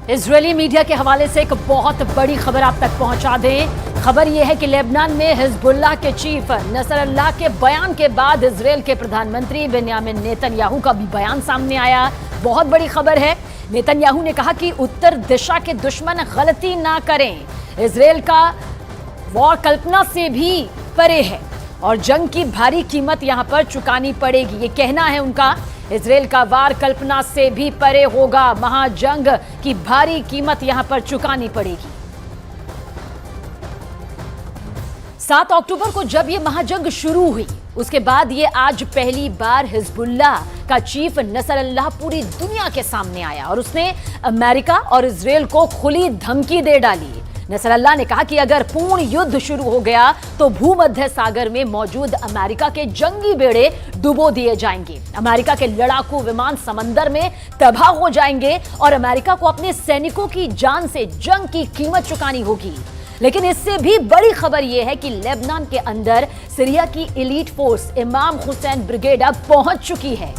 Israeli media के हवाले से एक बहुत बड़ी खबर आप तक पहुंचा दें। खबर यह है कि लेबनान में हिजबुल्लाह के चीफ नसरल्लाह के बयान के बाद इजरायल के प्रधानमंत्री बेंयामिन नेतन्याहू का भी बयान सामने आया। बहुत बड़ी खबर है। नेतन्याहू ने कहा कि उत्तर दिशा के दुश्मन गलती ना करें। इजरायल का वॉर कल्पना से भी परे है और जंग की भारी कीमत यहां पर चुकानी पड़ेगी, ये कहना है उनका। इजरायल का वार कल्पना से भी परे होगा, महाजंग की भारी कीमत यहां पर चुकानी पड़ेगी। 7 अक्टूबर को जब ये महाजंग शुरू हुई, उसके बाद ये आज पहली बार हिजबुल्लाह का चीफ नसरल्लाह पूरी दुनिया के सामने आया और उसने अमेरिका और इजरायल को खुली धमकी दे डाली। नसरल्लाह ने कहा कि अगर पूर्ण युद्ध शुरू हो गया तो भूमध्य सागर में मौजूद अमेरिका के जंगी बेड़े डुबो दिए जाएंगे, अमेरिका के लड़ाकू विमान समंदर में तबाह हो जाएंगे और अमेरिका को अपने सैनिकों की जान से जंग की कीमत चुकानी होगी। लेकिन इससे भी बड़ी खबर यह है कि लेबनान के अंदर सीरिया की एलीट फोर्स इमाम हुसैन ब्रिगेड अब पहुंच चुकी है।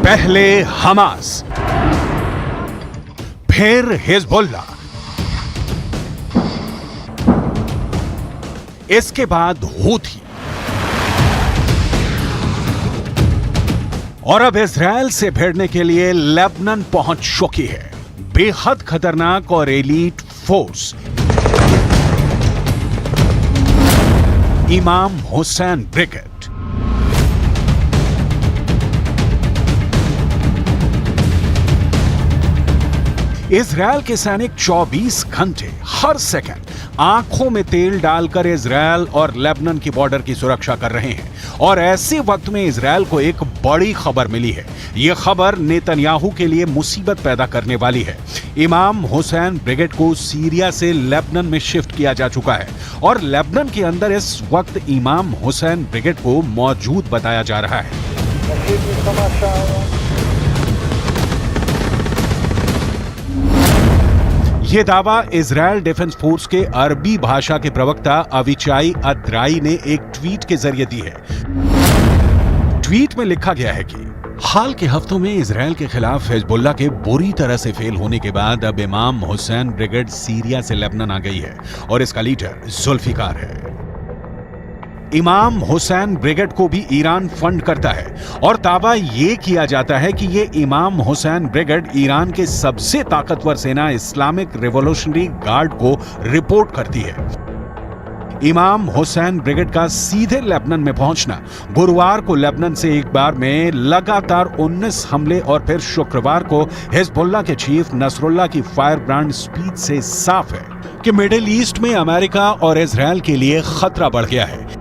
पहले हमास, फिर हिजबुल्लाह, इसके बाद हूथी और अब इजरायल से भिड़ने के लिए लेबनान पहुंच चुकी है बेहद खतरनाक और एलीट फोर्स इमाम हुसैन ब्रिगेड। इजरायल के सैनिक 24 घंटे हर सेकंड आंखों में तेल डालकर इजरायल और लेबनान की बॉर्डर की सुरक्षा कर रहे हैं और ऐसे वक्त में इजरायल को एक बड़ी खबर मिली है। यह खबर नेतन्याहू के लिए मुसीबत पैदा करने वाली है। इमाम हुसैन ब्रिगेड को सीरिया से लेबनान में शिफ्ट किया जा चुका है और लेबनान के अंदर इस वक्त इमाम हुसैन ब्रिगेड को मौजूद बताया जा रहा है। यह दावा इजरायल डिफेंस फोर्स के अरबी भाषा के प्रवक्ता अविचाई अद्राई ने एक ट्वीट के जरिए दी है। ट्वीट में लिखा गया है कि हाल के हफ्तों में इजरायल के खिलाफ हिजबुल्लाह के बुरी तरह से फेल होने के बाद अब इमाम हुसैन ब्रिगेड सीरिया से लेबनान आ गई है और इसका लीडर जुल्फिकार है। इमाम हुसैन ब्रिगेड को भी ईरान फंड करता है और दावा यह किया जाता है कि यह इमाम हुसैन ब्रिगेड ईरान के सबसे ताकतवर सेना इस्लामिक रिवॉल्यूशनरी गार्ड को रिपोर्ट करती है। इमाम हुसैन ब्रिगेड का सीधे लेबनान में पहुंचना गुरुवार को लेबनान से एक बार में लगातार 19 हमले और फिर शुक्रवार को हिजबुल्लाह के चीफ नसरुल्लाह की फायर ब्रांड स्पीच से साफ है कि मिडिल ईस्ट में अमेरिका और इजरायल के लिए खतरा बढ़ गया है।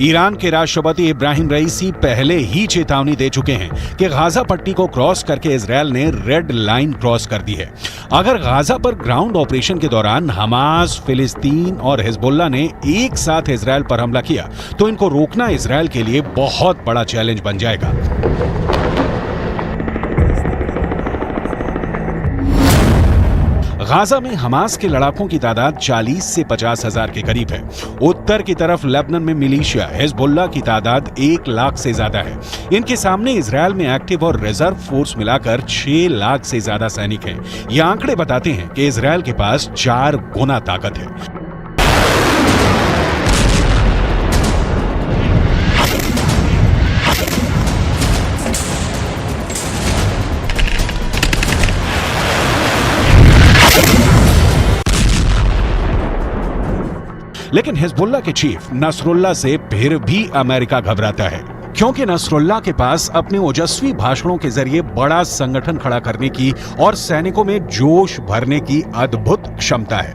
ईरान के राष्ट्रपति इब्राहिम रईसी पहले ही चेतावनी दे चुके हैं कि गाजा पट्टी को क्रॉस करके इजरायल ने रेड लाइन क्रॉस कर दी है। अगर गाजा पर ग्राउंड ऑपरेशन के दौरान हमास, फिलिस्तीन और हिजबुल्लाह ने एक साथ इजरायल पर हमला किया तो इनको रोकना इजरायल के लिए बहुत बड़ा चैलेंज बन जाएगा। गाजा में हमास के लड़ाकों की तादाद 40 से 50 हजार के करीब है। उत्तर की तरफ लेबनान में मिलिशिया हिजबुल्लाह की तादाद 1 लाख से ज्यादा है। इनके सामने इजरायल में एक्टिव और रिजर्व फोर्स मिलाकर 6 लाख से ज्यादा सैनिक हैं। ये आंकड़े बताते हैं कि इजरायल के पास 4 गुना ताकत है। लेकिन हिजबुल्लाह के चीफ नसरुल्लाह से फिर भी अमेरिका घबराता है, क्योंकि नसरुल्लाह के पास अपने ओजस्वी भाषणों के जरिए बड़ा संगठन खड़ा करने की और सैनिकों में जोश भरने की अद्भुत क्षमता है।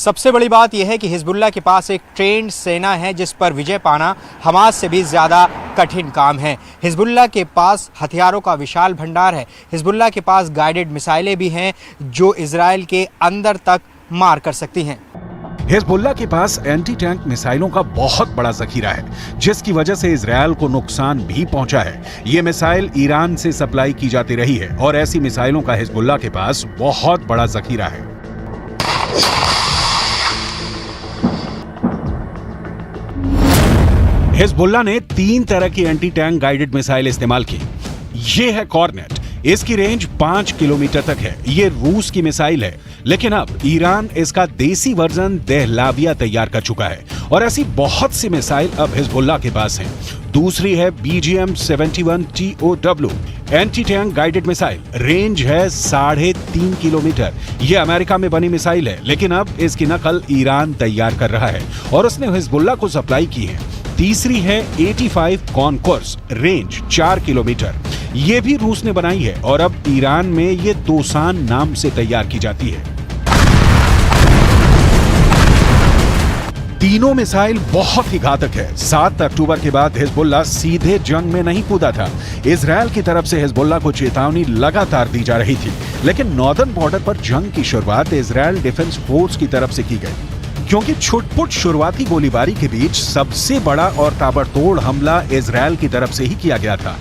सबसे बड़ी बात यह है कि हिजबुल्लाह के पास एक ट्रेंड सेना है जिस पर विजय पाना हमास से भी ज़्यादा कठिन काम है। हिजबुल्लाह के पास हथियारों का विशाल भंडार है। हिजबुल्लाह के पास गाइडेड मिसाइलें भी हैं जो इजराइल के अंदर तक मार कर सकती हैं। हिजबुल्लाह के पास एंटी टैंक मिसाइलों का बहुत बड़ा जखीरा है जिसकी वजह से इजराइल को नुकसान भी पहुंचा है। ये मिसाइल ईरान से सप्लाई की जाती रही है और ऐसी मिसाइलों का हिजबुल्लाह के पास बहुत बड़ा जखीरा है। हिजबुल्लाह ने 3 तरह की एंटी टैंक गाइडेड मिसाइल इस्तेमाल की। ये है कॉर्नेट, इसकी रेंज 5 किलोमीटर तक है। ये रूस की मिसाइल है, लेकिन अब ईरान इसका देसी वर्जन दहलाविया तैयार कर चुका है और ऐसी बहुत सी मिसाइल अब हिजबुल्लाह के पास हैं। दूसरी है BGM-71 TOW anti tank guided missile, range है 3.5 किलोमीटर। यह अमेरिका में बनी मिसाइल है, लेकिन अब इसकी नकल ईरान तैयार कर रहा है और उसने हिजबुल्लाह को सप्लाई की है। तीसरी है 85 कॉनकोर्स, रेंज 4 किलोमीटर। ये भी रूस ने बनाई है और अब ईरान में ये दोसान नाम से तैयार की जाती है। तीनों मिसाइल बहुत ही घातक है। 7 अक्टूबर के बाद हिजबुल्लाह सीधे जंग में नहीं कूदा था। इजरायल की तरफ से हिजबुल्लाह को चेतावनी लगातार दी जा रही थी, लेकिन नॉर्दर्न बॉर्डर पर जंग की शुरुआत इजरायल डिफेंस फोर्स की तरफ से की गई, क्योंकि छुटपुट शुरुआती गोलीबारी के बीच सबसे बड़ा और ताबड़तोड़ हमला इजरायल की तरफ से ही किया गया था।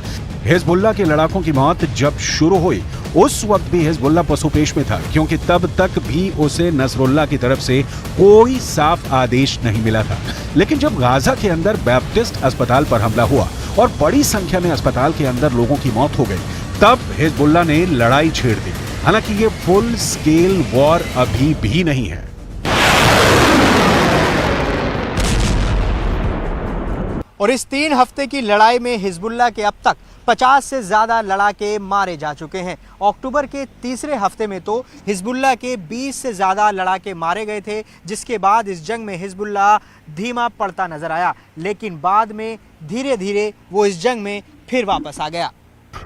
हिजबुल्लाह के लड़ाकों की मौत जब शुरू हुई उस वक्त भी हिजबुल्लाह पसुपेश में था, क्योंकि तब तक भी उसे नसरुल्लाह की तरफ से कोई साफ आदेश नहीं मिला था। लेकिन जब गाजा के अंदर बैप्टिस्ट अस्पताल पर हमला हुआ और बड़ी संख्या में अस्पताल के अंदर लोगों की मौत हो गई, तब हिजबुल्लाह ने लड़ाई छेड़ दी। हालांकि ये फुल स्केल वॉर अभी भी नहीं है। और इस 3 हफ्ते की लड़ाई में हिजबुल्लाह के अब तक 50 से ज़्यादा लड़ाके मारे जा चुके हैं। अक्टूबर के तीसरे हफ्ते में तो हिजबुल्लाह के 20 से ज़्यादा लड़ाके मारे गए थे, जिसके बाद इस जंग में हिजबुल्लाह धीमा पड़ता नजर आया, लेकिन बाद में धीरे धीरे वो इस जंग में फिर वापस आ गया।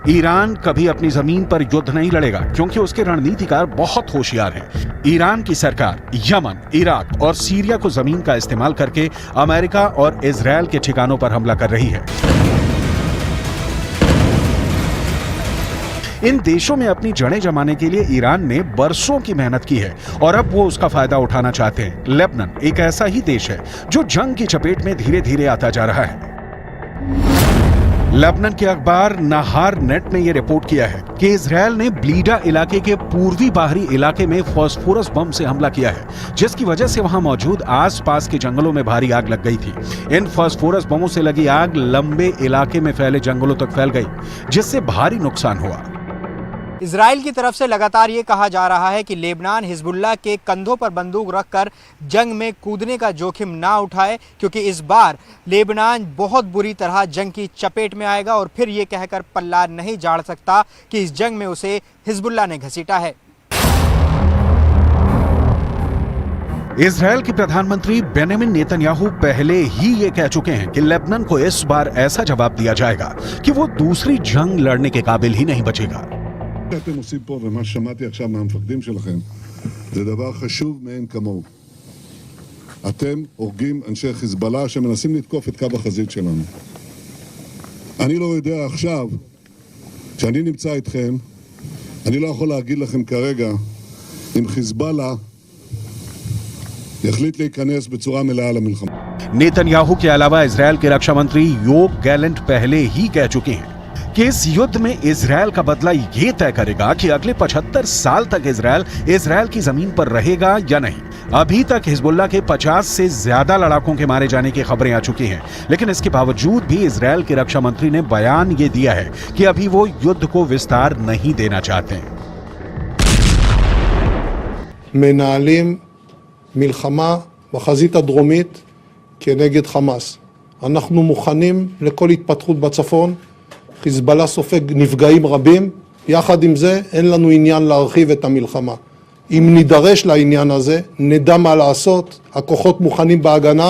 ईरान कभी अपनी जमीन पर युद्ध नहीं लड़ेगा, क्योंकि उसके रणनीतिकार बहुत होशियार हैं। ईरान की सरकार यमन, इराक और सीरिया को जमीन का इस्तेमाल करके अमेरिका और इजरायल के ठिकानों पर हमला कर रही है। इन देशों में अपनी जड़ें जमाने के लिए ईरान ने बरसों की मेहनत की है और अब वो उसका फायदा उठाना चाहते हैं। लेबनान एक ऐसा ही देश है जो जंग की चपेट में धीरे धीरे आता जा रहा है। लेबनान के अखबार नहार नेट ने यह रिपोर्ट किया है कि इजरायल ने ब्लीडा इलाके के पूर्वी बाहरी इलाके में फास्फोरस बम से हमला किया है, जिसकी वजह से वहां मौजूद आसपास के जंगलों में भारी आग लग गई थी। इन फास्फोरस बमों से लगी आग लंबे इलाके में फैले जंगलों तक फैल गई, जिससे भारी नुकसान हुआ। इजराइल की तरफ से लगातार ये कहा जा रहा है कि लेबनान हिजबुल्लाह के कंधों पर बंदूक रखकर जंग में कूदने का जोखिम ना उठाए, क्योंकि इस बार लेबनान बहुत बुरी तरह जंग की चपेट में आएगा और फिर ये कहकर पल्ला नहीं झाड़ सकता कि इस जंग में उसे हिजबुल्लाह ने घसीटा है। इजरायल के प्रधानमंत्री बेंजामिन नेतन्याहू पहले ही ये कह चुके हैं कि लेबनान को इस बार ऐसा जवाब दिया जाएगा कि वो दूसरी जंग लड़ने के काबिल ही नहीं बचेगा। שאתם עושים פה ומה ששמעתי עכשיו מהמפקדים שלכם זה דבר חשוב מאין כמוהו. אתם הורגים אנשי חיזבאללה שמנסים לתקוף את קו החזית שלנו. אני לא יודע עכשיו, כשאני נמצא איתכם, אני לא יכול להגיד לכם כרגע אם חיזבאללה יחליט להיכנס בצורה מלאה למלחמה. नेतन्याहू के अलावा इजरायल के रक्षा मंत्री योव गैलेंट पहले ही कह चुके हैं कि इस युद्ध में इजरायल का बदला ये तय करेगा कि अगले 75 साल तक इजरायल की जमीन पर रहेगा या नहीं। अभी तक हिजबुल्लाह के 50 से ज्यादा लड़ाकों के मारे जाने की खबरें आ चुकी हैं, लेकिन इसके बावजूद भी इजरायल के रक्षा मंत्री ने बयान ये दिया है कि अभी वो युद्ध को विस्तार नहीं देना चाहते। מנהלים מלחמה בחזית הדרומית כנגד חמאס. אנחנו מוכנים לכל התפתחות בצפון חיזבאללה סופג נפגעים רבים, יחד עם זה אין לנו עניין להרחיב את המלחמה. אם נידרש לעניין הזה, נדע מה לעשות, הכוחות מוכנים בהגנה.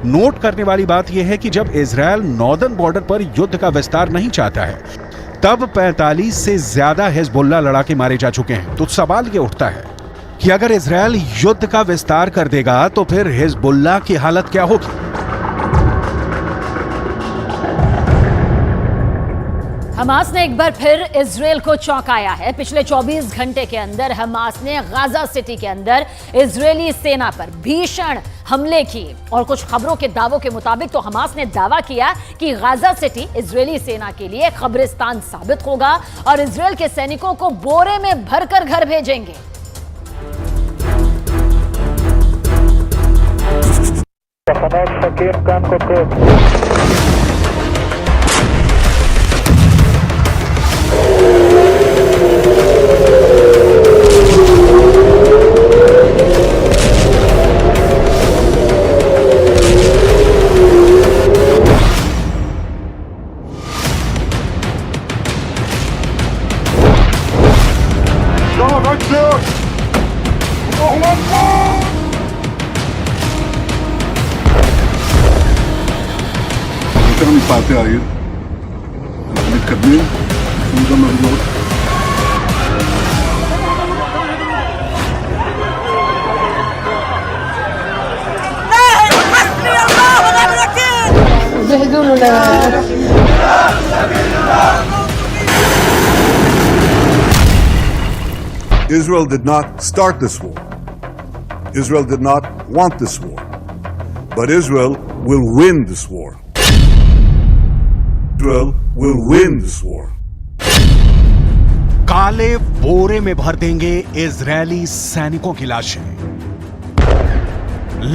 नोट करने वाली बात यह है कि जब इजरायल नॉर्दर्न बॉर्डर पर युद्ध का विस्तार नहीं चाहता है, तब 45 से ज्यादा हिजबुल्लाह लड़ाके मारे जा चुके हैं। तो सवाल यह उठता है कि अगर इजरायल युद्ध का विस्तार कर देगा तो फिर हिजबुल्लाह की हालत क्या होगी? हमास ने एक बार फिर इजरायल को चौंकाया है। पिछले 24 घंटे के अंदर हमास ने गाजा सिटी के अंदर इजरायली सेना पर भीषण हमले किए और कुछ खबरों के दावों के मुताबिक तो हमास ने दावा किया कि गाजा सिटी इजरायली सेना के लिए कब्रिस्तान साबित होगा और इजरायल के सैनिकों को बोरे में भरकर घर भेजेंगे। יותר מפאתי העיר, אנחנו מתקדמים, אנחנו גם מרידות. Israel did not start this war. Israel did not want this war. But Israel will win this war. Israel will win this war. काले बोरे में भर देंगे इजरायली सैनिकों की लाशें।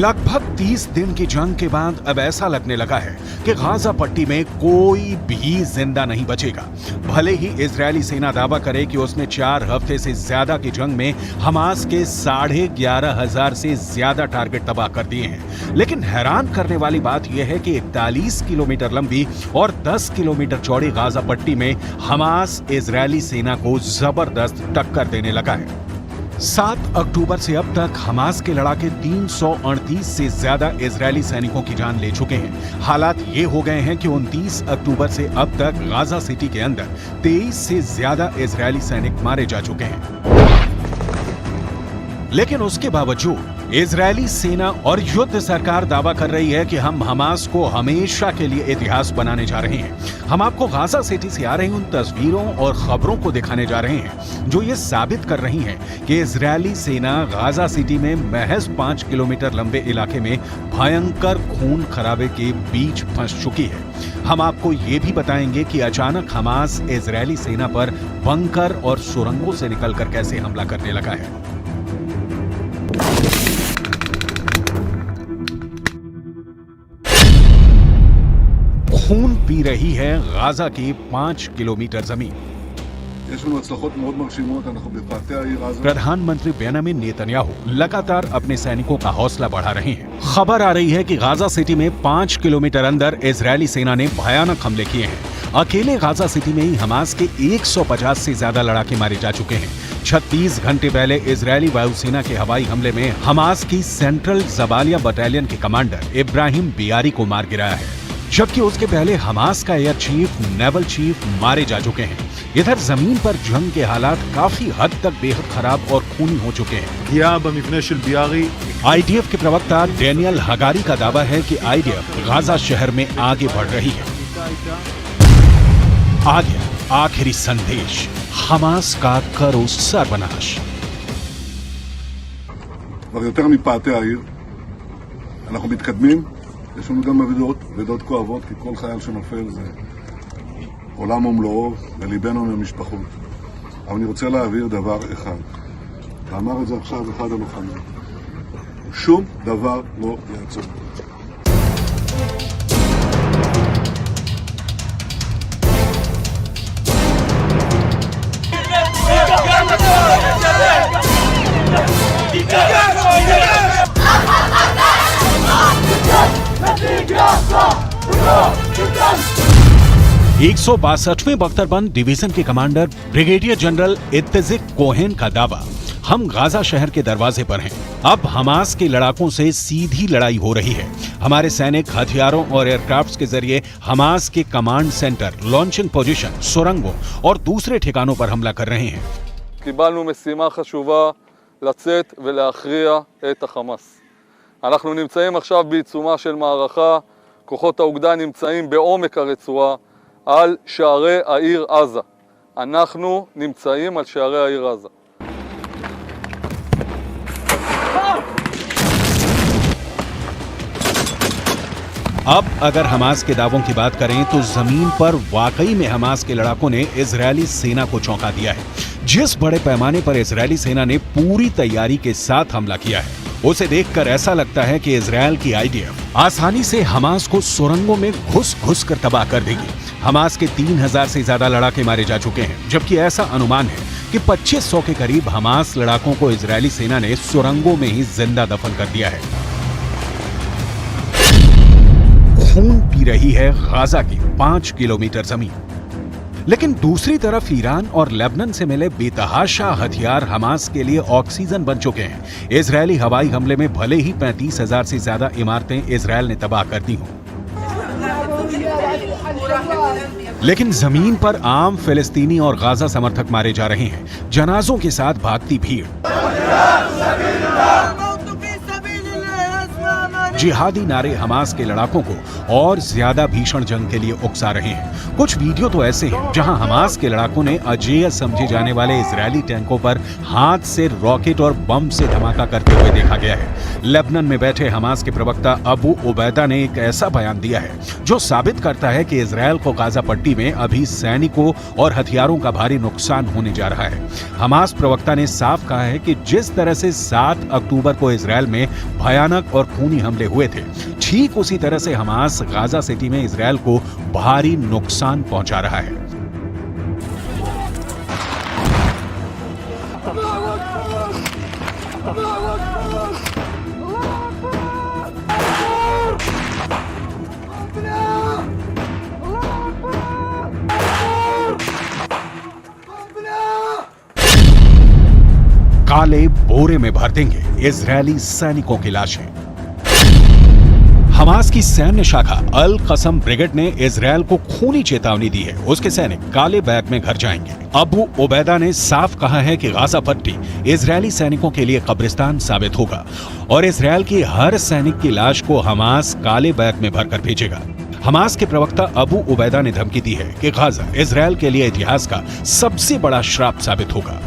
लगभग 30 दिन की जंग के बाद अब ऐसा लगने लगा है कि गाजा पट्टी में कोई भी जिंदा नहीं बचेगा। भले ही इजरायली सेना दावा करे कि उसने 4 हफ्ते से ज्यादा की जंग में हमास के 11,500 से ज्यादा टारगेट तबाह कर दिए हैं, लेकिन हैरान करने वाली बात यह है कि 41 किलोमीटर लंबी और 10 किलोमीटर चौड़ी गाजा पट्टी में हमास इजरायली सेना को जबरदस्त टक्कर देने लगा है। 7 अक्टूबर से अब तक हमास के लड़ाके 338 से ज्यादा इजरायली सैनिकों की जान ले चुके हैं। हालात ये हो गए हैं कि 29 अक्टूबर से अब तक गाजा सिटी के अंदर 23 से ज्यादा इजरायली सैनिक मारे जा चुके हैं। लेकिन उसके बावजूद इजरायली सेना और युद्ध सरकार दावा कर रही है कि हम हमास को हमेशा के लिए इतिहास बनाने जा रहे हैं। हम आपको गाजा सिटी से आ रही उन तस्वीरों और खबरों को दिखाने जा रहे हैं जो ये साबित कर रही हैं कि इजरायली सेना गाजा सिटी में महज 5 किलोमीटर लंबे इलाके में भयंकर खून खराबे के बीच फंस चुकी है। हम आपको ये भी बताएंगे कि अचानक हमास इजरायली सेना पर बंकर और सुरंगों से निकलकर कैसे हमला करने लगा है। खून पी रही है गाजा की 5 किलोमीटर जमीन। יש לנו הצלחות מאוד מרשימות, אנחנו בפאתי העיר עזה. प्रधानमंत्री बेंजामिन नेतन्याहू लगातार अपने सैनिकों का हौसला बढ़ा रहे हैं। खबर आ रही है कि गाजा सिटी में 5 किलोमीटर अंदर इजरायली सेना ने भयानक हमले किए हैं। अकेले गाजा सिटी में ही हमास के 150 से ज्यादा लड़ाके मारे जा चुके हैं। 36 घंटे पहले इजरायली वायुसेना के हवाई हमले में हमास की सेंट्रल जबालिया बटालियन के कमांडर इब्राहिम बियारी को मार गिराया है, जबकि उसके पहले हमास का एयर चीफ, नेवल चीफ मारे जा चुके हैं। इधर जमीन पर जंग के हालात काफी हद तक बेहद खराब और खूनी हो चुके हैं। आईडीएफ के प्रवक्ता डेनियल हगारी का दावा है कि आईडीएफ गाजा शहर में आगे बढ़ रही है। आ गया आखिरी संदेश, हमास का करो सर्वनाश। כבר יותר מפאתי העיר, אנחנו מתקדמים, יש לנו גם אבדות כואבות, כי כל חייל שנופל זה עולם ומלואו, וליבנו מהמשפחות. אבל אני רוצה להעביר דבר אחד, ואמר את זה עכשיו אחד הלוחמים, שום דבר לא יעצור. 162वें बख्तरबंद डिवीजन के कमांडर ब्रिगेडियर जनरल इत्तेजिक कोहेन का दावा, हम गाजा शहर के दरवाजे पर हैं। अब हमास के लड़ाकों से सीधी लड़ाई हो रही है। हमारे सैनिक हथियारों और एयरक्राफ्ट्स के जरिए हमास के कमांड सेंटर, लॉन्चिंग पोजीशन, सुरंगों और दूसरे ठिकानों पर हमला कर रहे हैं। קיבלנו משימה חשובה לצאת ולהכריע את החמאס. אנחנו נמצאים עכשיו בעיצומה של מערכה, כוחות האוגדה נמצאים בעומק הרצועה על שערי העיר עזה. אנחנו נמצאים על שערי העיר עזה. अब अगर हमास के दावों की बात करें तो जमीन पर वाकई में हमास के लड़ाकों ने इजरायली सेना को चौंका दिया है। जिस बड़े पैमाने पर इजरायली सेना ने पूरी तैयारी के साथ हमला किया है, उसे देखकर ऐसा लगता है कि इजरायल की आईडीएफ आसानी से हमास को सुरंगों में घुस कर तबाह कर देगी। हमास के 3000 से ज्यादा लड़ाके मारे जा चुके हैं, जबकि ऐसा अनुमान है कि 2500 के करीब हमास लड़ाकों को इजरायली सेना ने सुरंगों में ही जिंदा दफन कर दिया है। खून पी रही है गाजा की 5 किलोमीटर जमीन। लेकिन दूसरी तरफ ईरान और लेबनान से मिले बेतहाशा हथियार हमास के लिए ऑक्सीजन बन चुके हैं। इजरायली हवाई हमले में भले ही 35,000 से ज्यादा इमारतें इजरायल ने तबाह कर दी हों, लेकिन जमीन पर आम फिलिस्तीनी और गाजा समर्थक मारे जा रहे हैं। जनाजों के साथ भागती भीड़ जिहादी नारे हमास के लड़ाकों को और ज्यादा भीषण जंग के लिए उकसा रहे हैं। कुछ वीडियो तो ऐसे हैं जहां हमास के लड़ाकों ने अजेय समझे जाने वाले इजरायली टैंकों पर हाथ से रॉकेट और बम से धमाका करते हुए देखा गया है। लेबनान में बैठे हमास के प्रवक्ता अबू उबैदा ने एक ऐसा बयान दिया है जो साबित करता है कि इजरायल को गाजा पट्टी में अभी सैनिकों और हथियारों का भारी नुकसान होने जा रहा है। हमास प्रवक्ता ने साफ कहा है कि जिस तरह से 7 अक्टूबर को इजरायल में भयानक और खूनी हमले हुए थे, ठीक उसी तरह से हमास गाजा सिटी में इजरायल को भारी नुकसान पहुंचा रहा है। काले बोरे में भर देंगे इजरायली सैनिकों की लाशें। हमास की सैन्य शाखा अल कसम ब्रिगेड ने इजरायल को खूनी चेतावनी दी है। उसके सैनिक काले बैग में घर जाएंगे। अबू उबैदा ने साफ कहा है कि गाजा पट्टी इजरायली सैनिकों के लिए कब्रिस्तान साबित होगा और इजरायल की हर सैनिक की लाश को हमास काले बैग में भरकर भेजेगा। हमास के प्रवक्ता अबू उबैदा ने धमकी दी है कि गाजा इजरायल के लिए इतिहास का सबसे बड़ा श्राप साबित होगा।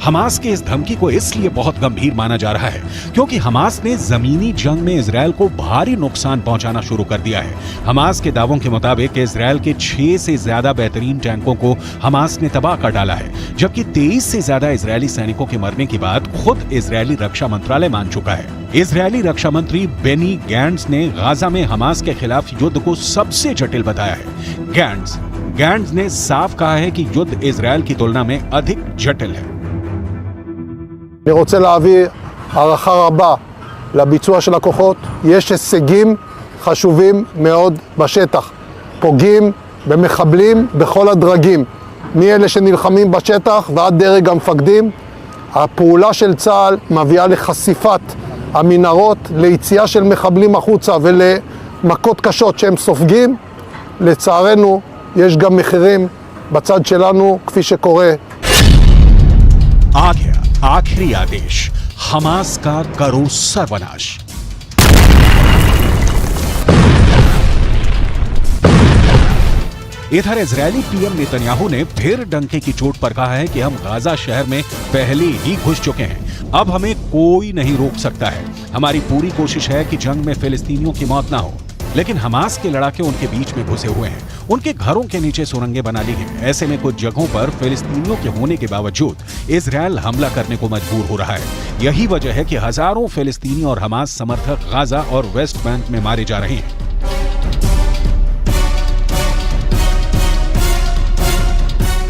हमास की इस धमकी को इसलिए बहुत गंभीर माना जा रहा है क्योंकि हमास ने जमीनी जंग में इजरायल को भारी नुकसान पहुंचाना शुरू कर दिया है। हमास के दावों के मुताबिक इजरायल के 6 से ज्यादा बेहतरीन टैंकों को हमास ने तबाह कर डाला है, जबकि 23 से ज्यादा इजरायली सैनिकों के मरने की बात खुद इजरायली रक्षा मंत्रालय मान चुका है। इजरायली रक्षा मंत्री बेनी गैंट्स ने गाजा में हमास के खिलाफ युद्ध को सबसे जटिल बताया है। गैंट्स ने साफ कहा है कि युद्ध इजरायल की तुलना में अधिक जटिल है। אני רוצה להעביר הערכה רבה לביצוע של הכוחות. יש הישגים חשובים מאוד בשטח. פוגעים במחבלים בכל הדרגים, מאלה שנלחמים בשטח ועד דרג המפקדים. הפעולה של צה"ל מביאה לחשיפת המנהרות, ליציאה של מחבלים החוצה ולמכות קשות שהם סופגים. לצערנו יש גם מחירים בצד שלנו, כפי שקורה. आ गया आखिरी आदेश, हमास का करो सर्वनाश। इधर इजरायली पीएम नेतन्याहू ने फिर डंके की चोट पर कहा है कि हम गाजा शहर में पहले ही घुस चुके हैं, अब हमें कोई नहीं रोक सकता है। हमारी पूरी कोशिश है कि जंग में फिलिस्तीनियों की मौत ना हो, लेकिन हमास के लड़ाके उनके बीच में घुसे हुए हैं। उनके घरों के नीचे सुरंगें बना ली हैं। ऐसे में कुछ जगहों पर फिलिस्तीनियों के होने के बावजूद इजरायल हमला करने को मजबूर हो रहा है। यही वजह है कि हजारों फिलिस्तीनी और हमास समर्थक गाजा और वेस्ट बैंक में मारे जा रहे हैं।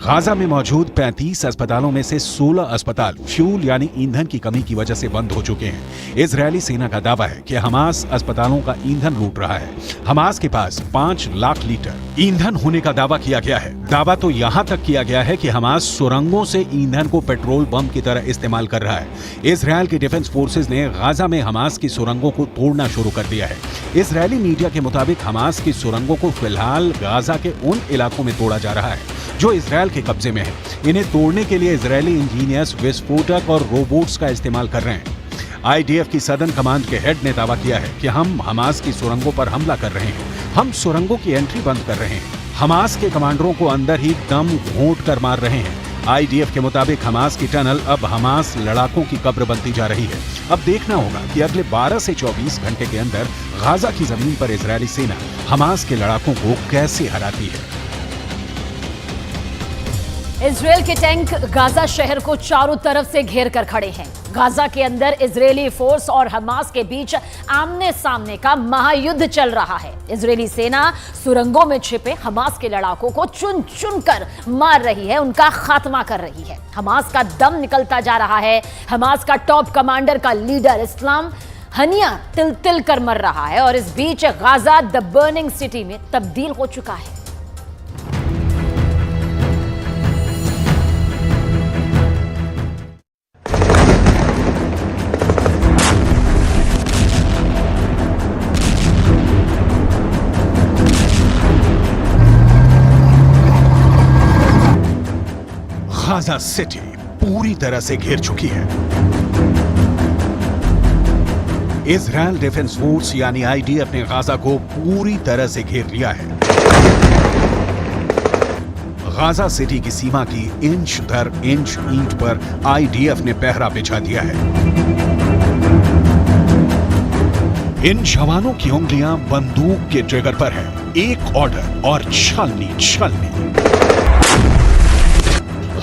गाजा में मौजूद 35 अस्पतालों में से 16 अस्पताल फ्यूल यानी ईंधन की कमी की वजह से बंद हो चुके हैं। इजरायली सेना का दावा है कि हमास अस्पतालों का ईंधन लूट रहा है। हमास के पास 5 लाख लीटर ईंधन होने का दावा किया गया है। दावा तो यहाँ तक किया गया है कि हमास सुरंगों से ईंधन को पेट्रोल बम की तरह इस्तेमाल कर रहा है। इजरायल की डिफेंस फोर्सेज ने गाजा में हमास की सुरंगों को तोड़ना शुरू कर दिया है। इजरायली मीडिया के मुताबिक हमास की सुरंगों को फिलहाल गाजा के उन इलाकों में तोड़ा जा रहा है जो इजरायल के कब्जे में है। इन्हें तोड़ने के लिए इजरायली इंजीनियर्स विस्फोटक और रोबोट्स का इस्तेमाल कर रहे हैं। आईडीएफ की सदर्न कमांड के हेड ने दावा किया है कि हम हमास की सुरंगों पर हमला कर रहे हैं। हम सुरंगों की एंट्री बंद कर रहे हैं। हमास के कमांडरों को अंदर ही दम घोंट कर मार रहे हैं। आईडीएफ के मुताबिक हमास की टनल अब हमास लड़ाकों की कब्र बनती जा रही है। अब देखना होगा कि अगले 12 से 24 घंटे के अंदर गाजा की जमीन पर इजरायली सेना हमास के लड़ाकों को कैसे हराती है। इजरायल के टैंक गाजा शहर को चारों तरफ से घेर कर खड़े हैं। गाजा के अंदर इजरायली फोर्स और हमास के बीच आमने सामने का महायुद्ध चल रहा है। इजरायली सेना सुरंगों में छिपे हमास के लड़ाकों को चुन चुन कर मार रही है, उनका खात्मा कर रही है। हमास का दम निकलता जा रहा है। हमास का टॉप कमांडर का लीडर इस्लाम हनिया तिल तिल कर मर रहा है और इस बीच गाजा द बर्निंग सिटी में तब्दील हो चुका है। गाजा सिटी पूरी तरह से घिर चुकी है। इजरायल डिफेंस फोर्स यानी आईडीएफ ने गाजा को पूरी तरह से घेर लिया है। गाजा सिटी की सीमा की इंच दर इंच ईंट पर आईडीएफ ने पहरा बिछा दिया है। इन जवानों की उंगलियां बंदूक के ट्रिगर पर है। एक ऑर्डर और छलनी छलनी।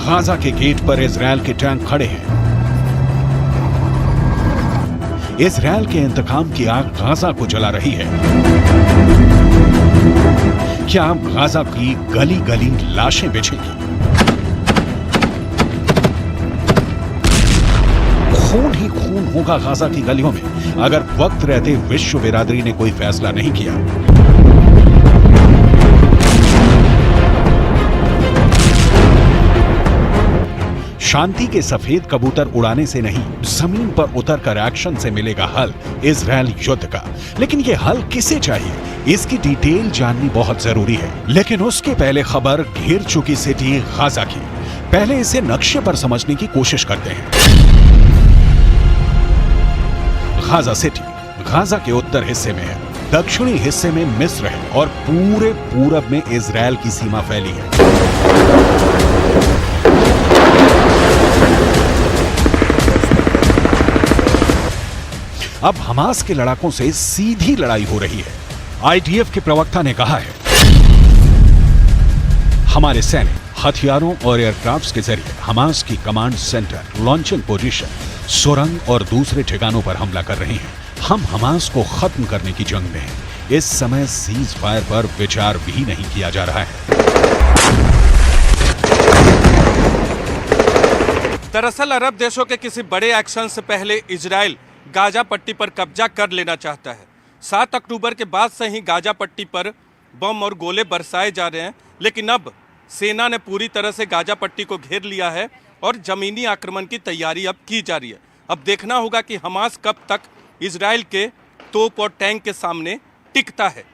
गाजा के गेट पर इजरायल के टैंक खड़े हैं। इजरायल के इंतकाम की आग गाजा को जला रही है। क्या अब गाजा की गली गली लाशें बिछेंगी? खून ही खून होगा गाजा की गलियों में अगर वक्त रहते विश्व बिरादरी ने कोई फैसला नहीं किया। शांति के सफेद कबूतर उड़ाने से नहीं, जमीन पर उतरकर एक्शन से मिलेगा हल इजरायल युद्ध का। लेकिन ये हल किसे चाहिए, इसकी डिटेल जाननी बहुत जरूरी है। लेकिन उसके पहले खबर घिर चुकी सिटी गाजा की। पहले इसे नक्शे पर समझने की कोशिश करते हैं। गाजा सिटी गाजा के उत्तर हिस्से में है। दक्षिणी हिस्से में मिस्र है और पूरे पूरब में इजरायल की सीमा फैली है। अब हमास के लड़ाकों से सीधी लड़ाई हो रही है। आईडीएफ के प्रवक्ता ने कहा है, हमारे सैनिक हथियारों और एयरक्राफ्ट्स के जरिए हमास की कमांड सेंटर, लॉन्चिंग पोजीशन, सुरंग और दूसरे ठिकानों पर हमला कर रहे हैं। हम हमास को खत्म करने की जंग में हैं। इस समय सीज फायर पर विचार भी नहीं किया जा रहा है। दरअसल अरब देशों के किसी बड़े एक्शन से पहले इजराइल गाजा पट्टी पर कब्जा कर लेना चाहता है। 7 अक्टूबर के बाद से ही गाजा पट्टी पर बम और गोले बरसाए जा रहे हैं, लेकिन अब सेना ने पूरी तरह से गाजा पट्टी को घेर लिया है और जमीनी आक्रमण की तैयारी अब की जा रही है। अब देखना होगा कि हमास कब तक इजराइल के तोप और टैंक के सामने टिकता है।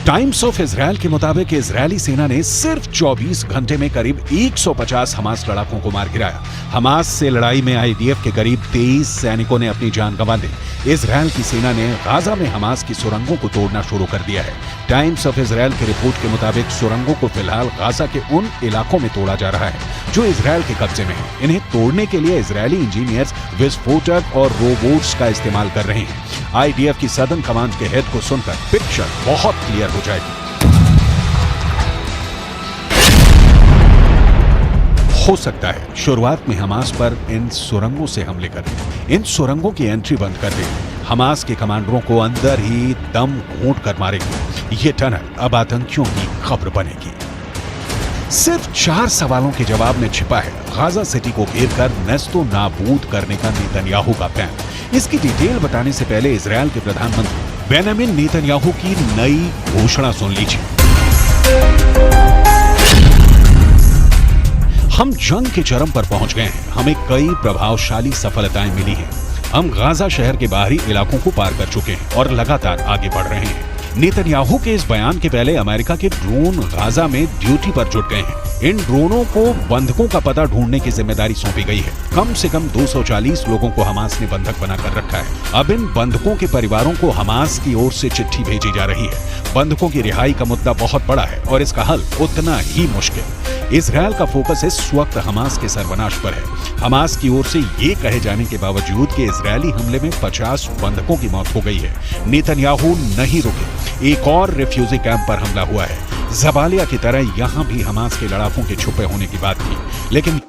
टाइम्स ऑफ इजरायल के मुताबिक इजरायली सेना ने सिर्फ 24 घंटे में करीब 150 हमास लड़ाकों को मार गिराया। हमास से लड़ाई में आईडीएफ के करीब 23 सैनिकों ने अपनी जान गंवा दी। इजरायल की सेना ने गाजा में हमास की सुरंगों को तोड़ना शुरू कर दिया है। टाइम्स ऑफ इजरायल की रिपोर्ट के मुताबिक सुरंगों को फिलहाल गाजा के उन इलाकों में तोड़ा जा रहा है जो इजरायल के कब्जे में है। इन्हें तोड़ने के लिए इजरायली इंजीनियर्स विस्फोटक और रोबोट्स का इस्तेमाल कर रहे हैं। आईडीएफ की सदर्न कमांड के हेड को सुनकर पिक्चर बहुत क्लियर हो जाएगी। हो सकता है शुरुआत में हमास पर इन सुरंगों से हमले करें, इन सुरंगों की एंट्री बंद कर दें, हमास के कमांडरों को अंदर ही दम घोंट कर मारेंगे। ये टनल अब आतंकियों की कब्र बनेगी। सिर्फ 4 सवालों के जवाब में छिपा है गाजा सिटी को घेर कर नेस्तो नाबूद करने का नेतन्याहू का प्लान। इसकी डिटेल बताने से पहले इजरायल के प्रधानमंत्री बेंजामिन नेतन्याहू की नई घोषणा सुन लीजिए। हम जंग के चरम पर पहुंच गए हैं। हमें कई प्रभावशाली सफलताएं मिली हैं। हम गाजा शहर के बाहरी इलाकों को पार कर चुके हैं और लगातार आगे बढ़ रहे हैं। नेतन्याहू के इस बयान के पहले अमेरिका के ड्रोन गाजा में ड्यूटी पर जुट गए हैं। इन ड्रोनों को बंधकों का पता ढूंढने की जिम्मेदारी सौंपी गई है। कम से कम 240 लोगों को हमास ने बंधक बनाकर रखा है। अब इन बंधकों के परिवारों को हमास की ओर से चिट्ठी भेजी जा रही है। बंधकों की रिहाई का मुद्दा बहुत बड़ा है और इसका हल उतना ही मुश्किल। इजरायल का फोकस इस वक्त हमास के सर्वनाश पर है। हमास की ओर से ये कहे जाने के बावजूद कि इजरायली हमले में 50 बंधकों की मौत हो गई है, नेतन्याहू नहीं रुके। एक और रिफ्यूजी कैंप पर हमला हुआ है। जबालिया की तरह यहां भी हमास के लड़ाकों के छुपे होने की बात थी, लेकिन